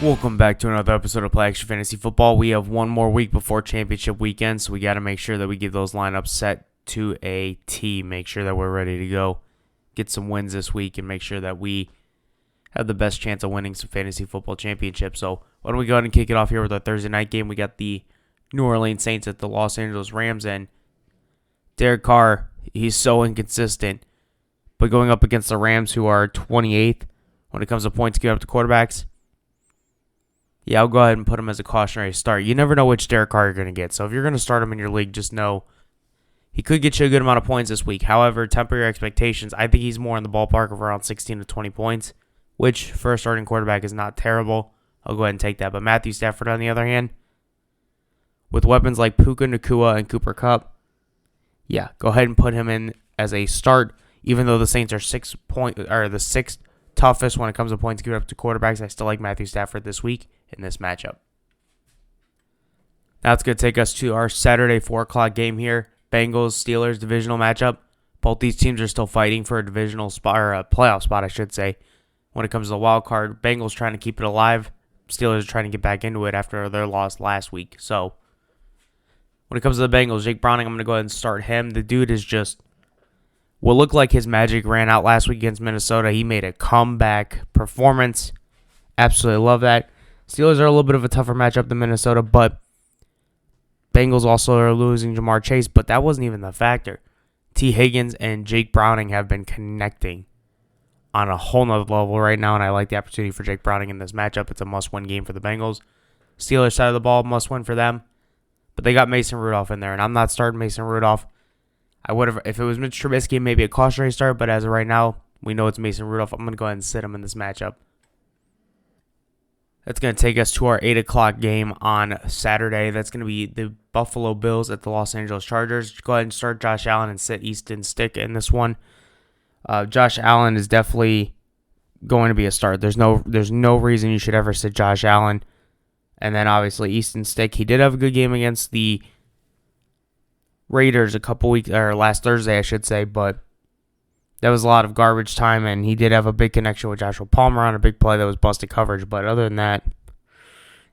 Welcome back to another episode of Play Action Fantasy Football. We have one more week before championship weekend, so we got to make sure that we get those lineups set to a T. Make sure that we're ready to go, get some wins this week, and make sure that we have the best chance of winning some fantasy football championships. So why don't we go ahead and kick it off here with our Thursday night game? We got the New Orleans Saints at the Los Angeles Rams, and Derek Carr, he's so inconsistent. But going up against the Rams, who are 28th when it comes to points given up to quarterbacks, yeah, I'll go ahead and put him as a cautionary start. You never know which Derek Carr you're going to get. So if you're going to start him in your league, just know he could get you a good amount of points this week. However, temper your expectations. I think he's more in the ballpark of around 16 to 20 points, which for a starting quarterback is not terrible. I'll go ahead and take that. But Matthew Stafford, on the other hand, with weapons like Puka Nacua and Cooper Kupp, yeah, go ahead and put him in as a start. Even though the Saints are the sixth toughest when it comes to points given up to quarterbacks, I still like Matthew Stafford this week in this matchup. Now it's going to take us to our Saturday 4 o'clock game here. Bengals-Steelers divisional matchup. Both these teams are still fighting for a divisional spot, or a playoff spot, I should say. When it comes to the wild card, Bengals trying to keep it alive. Steelers trying to get back into it after their loss last week. So when it comes to the Bengals, Jake Browning, I'm going to go ahead and start him. The dude is just what looked like his magic ran out last week against Minnesota. He made a comeback performance. Absolutely love that. Steelers are a little bit of a tougher matchup than Minnesota, but Bengals also are losing Jamar Chase, but that wasn't even the factor. T. Higgins and Jake Browning have been connecting on a whole nother level right now, and I like the opportunity for Jake Browning in this matchup. It's a must-win game for the Bengals. Steelers side of the ball, must-win for them, but they got Mason Rudolph in there, and I'm not starting Mason Rudolph. I would have, if it was Mitch Trubisky, maybe a cautionary start, but as of right now, we know it's Mason Rudolph. I'm going to go ahead and sit him in this matchup. That's going to take us to our 8 o'clock game on Saturday. That's going to be the Buffalo Bills at the Los Angeles Chargers. Go ahead and start Josh Allen and sit Easton Stick in this one. Josh Allen is definitely going to be a start. There's no reason you should ever sit Josh Allen. And then obviously Easton Stick. He did have a good game against the Raiders last Thursday, I should say, but that was a lot of garbage time, and he did have a big connection with Joshua Palmer on a big play that was busted coverage. But other than that,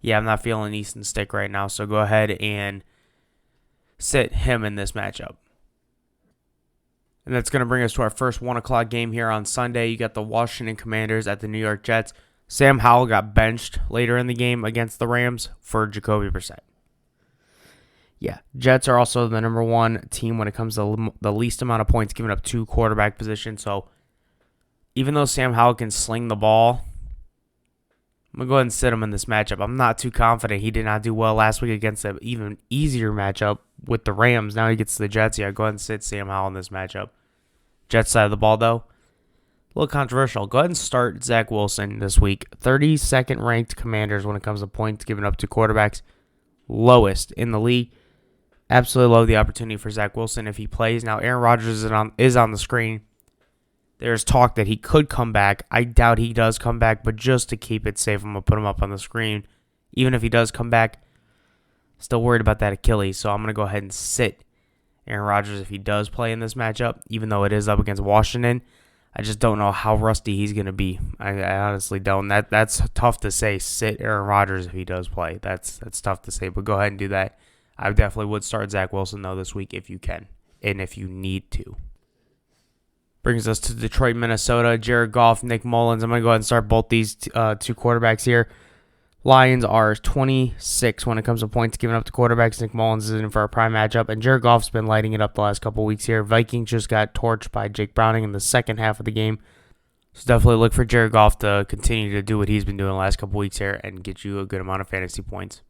yeah, I'm not feeling Easton Stick right now, so go ahead and sit him in this matchup. And that's going to bring us to our first 1 o'clock game here on Sunday. You got the Washington Commanders at the New York Jets. Sam Howell got benched later in the game against the Rams for Jacoby Brissett. Yeah, Jets are also the number one team when it comes to the least amount of points given up to quarterback position. So even though Sam Howell can sling the ball, I'm going to go ahead and sit him in this matchup. I'm not too confident. He did not do well last week against an even easier matchup with the Rams. Now he gets to the Jets. Yeah, go ahead and sit Sam Howell in this matchup. Jets side of the ball, though, a little controversial. Go ahead and start Zach Wilson this week. 32nd ranked Commanders when it comes to points given up to quarterbacks. Lowest in the league. Absolutely love the opportunity for Zach Wilson if he plays. Now, Aaron Rodgers is on the screen. There's talk that he could come back. I doubt he does come back, but just to keep it safe, I'm going to put him up on the screen. Even if he does come back, still worried about that Achilles, so I'm going to go ahead and sit Aaron Rodgers if he does play in this matchup, even though it is up against Washington. I just don't know how rusty he's going to be. I honestly don't. That's tough to say, sit Aaron Rodgers if he does play. That's tough to say, but go ahead and do that. I definitely would start Zach Wilson, though, this week if you can and if you need to. Brings us to Detroit, Minnesota. Jared Goff, Nick Mullins. I'm going to go ahead and start both these two quarterbacks here. Lions are 26 when it comes to points given up to quarterbacks. Nick Mullins is in for a prime matchup, and Jared Goff's been lighting it up the last couple weeks here. Vikings just got torched by Jake Browning in the second half of the game. So definitely look for Jared Goff to continue to do what he's been doing the last couple weeks here and get you a good amount of fantasy points.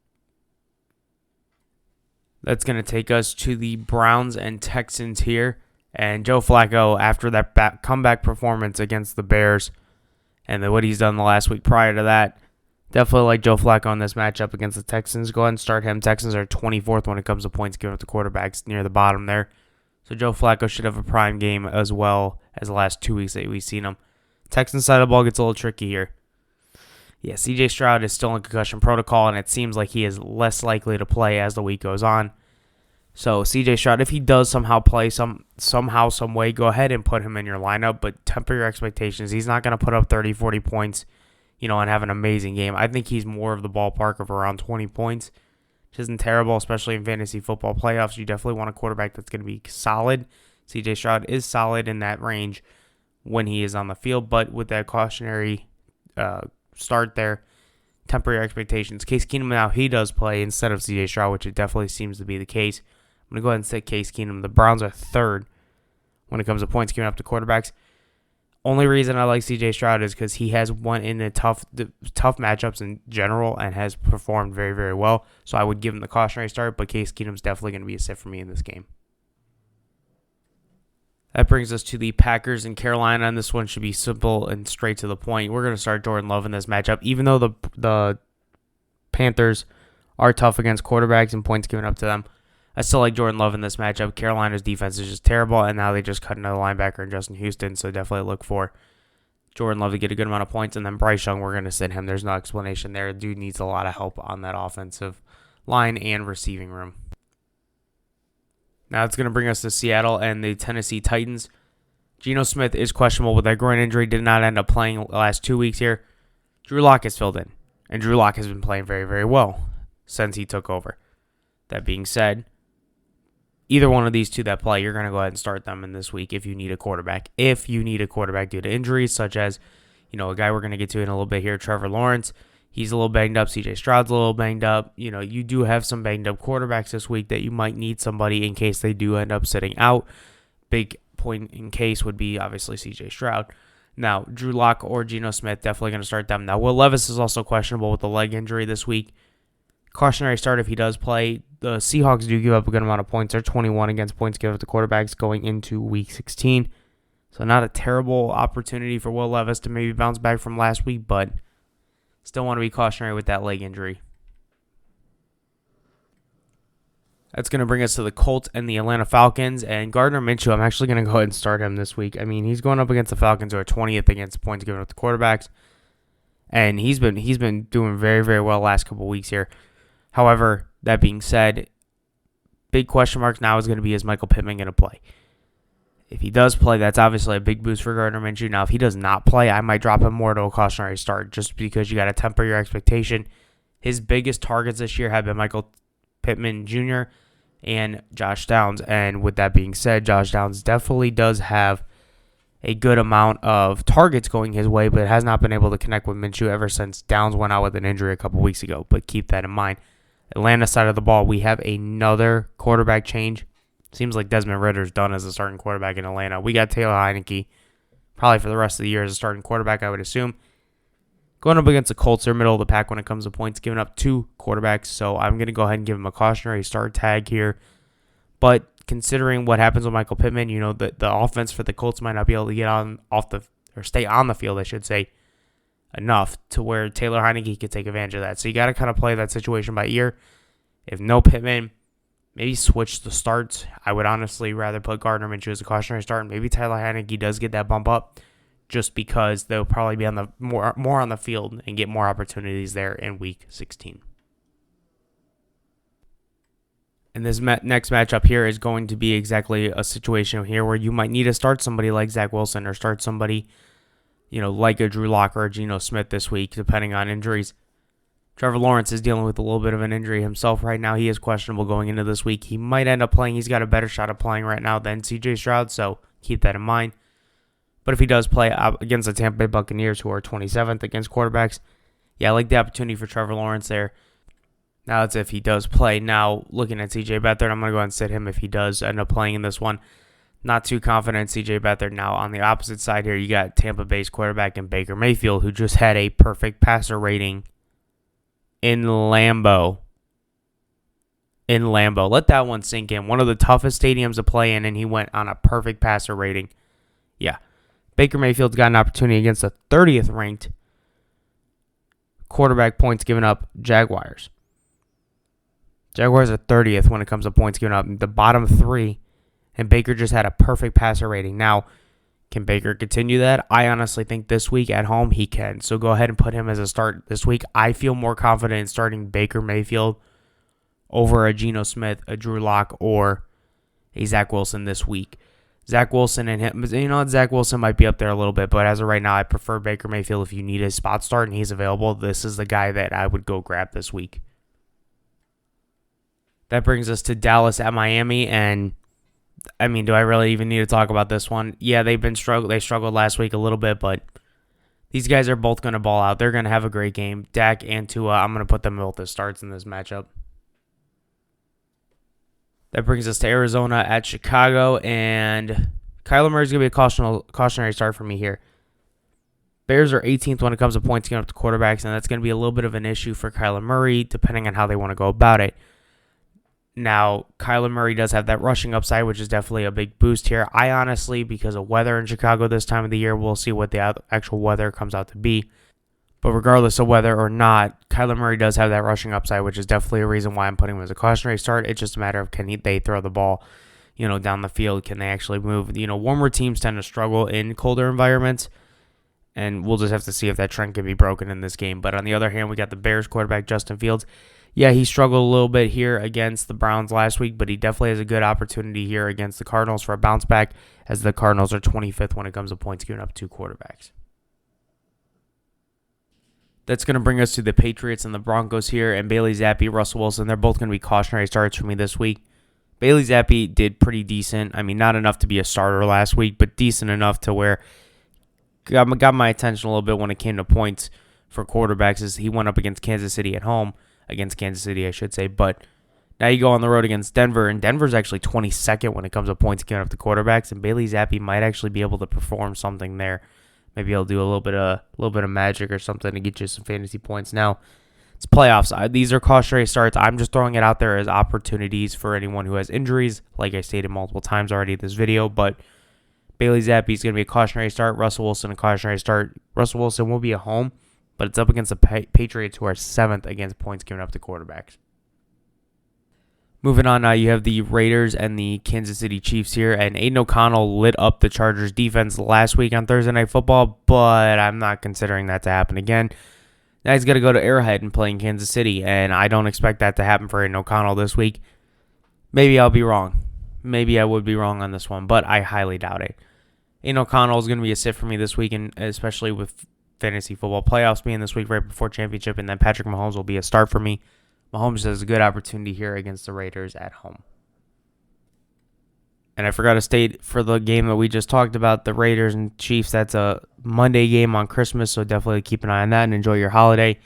That's going to take us to the Browns and Texans here. And Joe Flacco, after that comeback performance against the Bears and what he's done the last week prior to that, definitely like Joe Flacco in this matchup against the Texans. Go ahead and start him. Texans are 24th when it comes to points given up to quarterbacks, near the bottom there. So Joe Flacco should have a prime game as well as the last 2 weeks that we've seen him. Texans side of the ball gets a little tricky here. Yeah, C.J. Stroud is still in concussion protocol, and it seems like he is less likely to play as the week goes on. So C.J. Stroud, if he does somehow play some way, go ahead and put him in your lineup, but temper your expectations. He's not going to put up 30, 40 points, and have an amazing game. I think he's more of the ballpark of around 20 points, which isn't terrible, especially in fantasy football playoffs. You definitely want a quarterback that's going to be solid. CJ Stroud is solid in that range when he is on the field, but with that cautionary start there, temper your expectations. Case Keenum now, he does play instead of CJ Stroud, which it definitely seems to be the case. I'm going to go ahead and say Case Keenum. The Browns are third when it comes to points given up to quarterbacks. Only reason I like CJ Stroud is because he has won in the tough matchups in general and has performed very, very well. So I would give him the cautionary start, but Case Keenum's definitely going to be a sit for me in this game. That brings us to the Packers and Carolina, and this one should be simple and straight to the point. We're going to start Jordan Love in this matchup. Even though the Panthers are tough against quarterbacks and points given up to them, I still like Jordan Love in this matchup. Carolina's defense is just terrible, and now they just cut another linebacker in Justin Houston, so definitely look for Jordan Love to get a good amount of points. And then Bryce Young, we're going to sit him. There's no explanation there. Dude needs a lot of help on that offensive line and receiving room. Now it's going to bring us to Seattle and the Tennessee Titans. Geno Smith is questionable with that groin injury. Did not end up playing the last 2 weeks here. Drew Lock is filled in, and Drew Lock has been playing very, very well since he took over. That being said, either one of these two that play, you're going to go ahead and start them in this week if you need a quarterback. If you need a quarterback due to injuries, such as, a guy we're going to get to in a little bit here, Trevor Lawrence. He's a little banged up. CJ Stroud's a little banged up. You do have some banged up quarterbacks this week that you might need somebody in case they do end up sitting out. Big point in case would be obviously CJ Stroud. Now, Drew Lock or Geno Smith, definitely going to start them. Now, Will Levis is also questionable with the leg injury this week. Cautionary start if he does play. The Seahawks do give up a good amount of points. They're 21 against points given up to quarterbacks going into Week 16. So not a terrible opportunity for Will Levis to maybe bounce back from last week, but still want to be cautionary with that leg injury. That's going to bring us to the Colts and the Atlanta Falcons. And Gardner Minshew, I'm actually going to go ahead and start him this week. I mean, he's going up against the Falcons, who are 20th against points given up to quarterbacks. And he's been doing very, very well last couple weeks here. However, that being said, big question marks now is going to be, is Michael Pittman going to play? If he does play, that's obviously a big boost for Gardner Minshew. Now, if he does not play, I might drop him more to a cautionary start just because you got to temper your expectation. His biggest targets this year have been Michael Pittman Jr. and Josh Downs. And with that being said, Josh Downs definitely does have a good amount of targets going his way, but has not been able to connect with Minshew ever since Downs went out with an injury a couple weeks ago. But keep that in mind. Atlanta side of the ball, we have another quarterback change. Seems like Desmond Ritter's done as a starting quarterback in Atlanta. We got Taylor Heineke probably for the rest of the year as a starting quarterback, I would assume. Going up against the Colts, they're middle of the pack when it comes to points, giving up 2 quarterbacks. So I'm going to go ahead and give him a cautionary start tag here. But considering what happens with Michael Pittman, the offense for the Colts might not be able to get stay on the field, I should say, enough to where Taylor Heineke could take advantage of that. So you got to kind of play that situation by ear. If no Pittman, maybe switch the starts. I would honestly rather put Gardner Minshew as a cautionary start. Maybe Taylor Heineke does get that bump up just because they'll probably be on the more on the field and get more opportunities there in Week 16. And this next matchup here is going to be exactly a situation here where you might need to start somebody like Zach Wilson or start somebody, like a Drew Lock or a Geno Smith this week, depending on injuries. Trevor Lawrence is dealing with a little bit of an injury himself right now. He is questionable going into this week. He might end up playing. He's got a better shot of playing right now than CJ Stroud, so keep that in mind. But if he does play against the Tampa Bay Buccaneers, who are 27th against quarterbacks, I like the opportunity for Trevor Lawrence there. Now that's if he does play. Now, looking at CJ Beathard, I'm going to go ahead and sit him if he does end up playing in this one. Not too confident in CJ Beathard. Now, on the opposite side here, you got Tampa Bay's quarterback in Baker Mayfield, who just had a perfect passer rating in Lambeau. Let that one sink in. One of the toughest stadiums to play in, and he went on a perfect passer rating. Yeah. Baker Mayfield's got an opportunity against the 30th ranked quarterback points given up Jaguars. Jaguars are 30th when it comes to points given up. The bottom 3, and Baker just had a perfect passer rating. Now, can Baker continue that? I honestly think this week at home he can. So go ahead and put him as a start this week. I feel more confident in starting Baker Mayfield over a Geno Smith, a Drew Lock, or a Zach Wilson this week. Zach Wilson and him, Zach Wilson might be up there a little bit, but as of right now, I prefer Baker Mayfield. If you need a spot start and he's available, this is the guy that I would go grab this week. That brings us to Dallas at Miami, and do I really even need to talk about this one? Yeah, they struggled last week a little bit, but these guys are both going to ball out. They're going to have a great game. Dak and Tua, I'm going to put them both as starts in this matchup. That brings us to Arizona at Chicago, and Kyler Murray's going to be a cautionary start for me here. Bears are 18th when it comes to points getting up to quarterbacks, and that's going to be a little bit of an issue for Kyler Murray, depending on how they want to go about it. Now, Kyler Murray does have that rushing upside, which is definitely a big boost here. I honestly, because of weather in Chicago this time of the year, we'll see what the actual weather comes out to be. But regardless of whether or not, Kyler Murray does have that rushing upside, which is definitely a reason why I'm putting him as a cautionary start. It's just a matter of they throw the ball, down the field. Can they actually move? Warmer teams tend to struggle in colder environments, and we'll just have to see if that trend can be broken in this game. But on the other hand, we got the Bears quarterback, Justin Fields. Yeah, he struggled a little bit here against the Browns last week, but he definitely has a good opportunity here against the Cardinals for a bounce back, as the Cardinals are 25th when it comes to points given up to quarterbacks. That's going to bring us to the Patriots and the Broncos here, and Bailey Zappi, Russell Wilson. They're both going to be cautionary starts for me this week. Bailey Zappi did pretty decent. Not enough to be a starter last week, but decent enough to where got my attention a little bit when it came to points for quarterbacks, as he went up against Kansas City at home. Against Kansas City, I should say. But now you go on the road against Denver, and Denver's actually 22nd when it comes to points given up to quarterbacks, and Bailey Zappi might actually be able to perform something there. Maybe he'll do a little bit of magic or something to get you some fantasy points. Now, it's playoffs. These are cautionary starts. I'm just throwing it out there as opportunities for anyone who has injuries, like I stated multiple times already in this video. But Bailey Zappi is going to be a cautionary start. Russell Wilson, a cautionary start. Russell Wilson will be at home, but it's up against the Patriots, who are 7th against points given up to quarterbacks. Moving on now, you have the Raiders and the Kansas City Chiefs here, and Aiden O'Connell lit up the Chargers defense last week on Thursday Night Football, but I'm not considering that to happen again. Now he's got to go to Arrowhead and play in Kansas City, and I don't expect that to happen for Aiden O'Connell this week. Maybe I'll be wrong. Maybe I would be wrong on this one, but I highly doubt it. Aiden O'Connell is going to be a sit for me this week, and especially with fantasy football playoffs being this week right before championship, and then Patrick Mahomes will be a start for me. Mahomes has a good opportunity here against the Raiders at home. And I forgot to state for the game that we just talked about, the Raiders and Chiefs, that's a Monday game on Christmas, so definitely keep an eye on that and enjoy your holiday.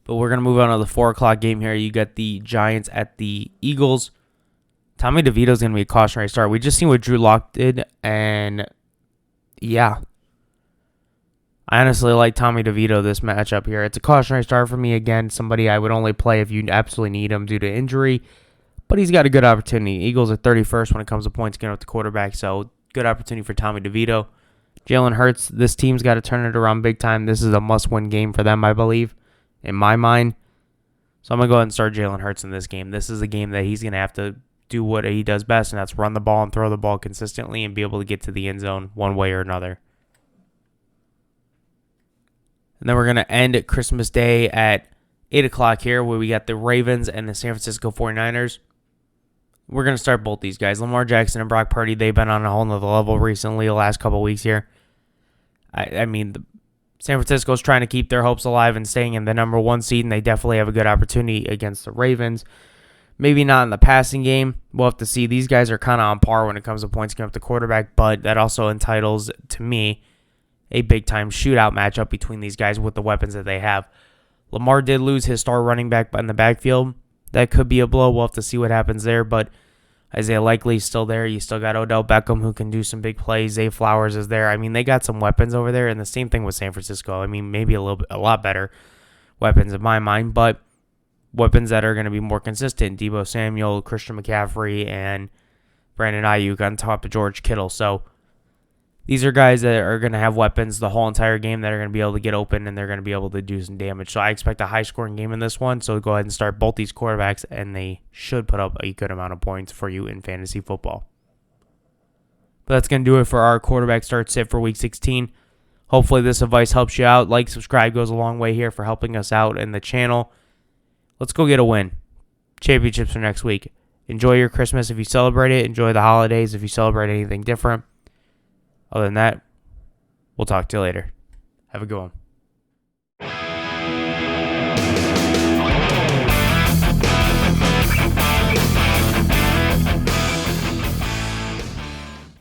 But we're going to move on to the 4 o'clock game here. You got the Giants at the Eagles. Tommy DeVito's going to be a cautionary start. We just seen what Drew Lock did, and yeah. I honestly like Tommy DeVito this matchup here. It's a cautionary start for me. Again, somebody I would only play if you absolutely need him due to injury. But he's got a good opportunity. Eagles are 31st when it comes to points getting up the quarterback. So good opportunity for Tommy DeVito. Jalen Hurts, this team's got to turn it around big time. This is a must-win game for them, I believe, in my mind. So I'm going to go ahead and start Jalen Hurts in this game. This is a game that he's going to have to do what he does best, and that's run the ball and throw the ball consistently and be able to get to the end zone one way or another. And then we're going to end at Christmas Day at 8 o'clock here, where we got the Ravens and the San Francisco 49ers. We're going to start both these guys. Lamar Jackson and Brock Purdy, they've been on a whole nother level recently the last couple of weeks here. San Francisco's trying to keep their hopes alive and staying in the number 1 seed, and they definitely have a good opportunity against the Ravens. Maybe not in the passing game. We'll have to see. These guys are kind of on par when it comes to points given up to quarterback, but that also entitles, to me, a big-time shootout matchup between these guys with the weapons that they have. Lamar did lose his star running back in the backfield. That could be a blow. We'll have to see what happens there, but Isaiah Likely's still there. You still got Odell Beckham, who can do some big plays. Zay Flowers is there. They got some weapons over there, and the same thing with San Francisco. Maybe a lot better weapons in my mind, but weapons that are going to be more consistent. Deebo Samuel, Christian McCaffrey, and Brandon Ayuk on top of George Kittle. So these are guys that are going to have weapons the whole entire game that are going to be able to get open, and they're going to be able to do some damage. So I expect a high-scoring game in this one. So go ahead and start both these quarterbacks, and they should put up a good amount of points for you in fantasy football. But that's going to do it for our quarterback start sit for Week 16. Hopefully this advice helps you out. Like, subscribe goes a long way here for helping us out in the channel. Let's go get a win. Championships for next week. Enjoy your Christmas if you celebrate it. Enjoy the holidays if you celebrate anything different. Other than that, we'll talk to you later. Have a good one.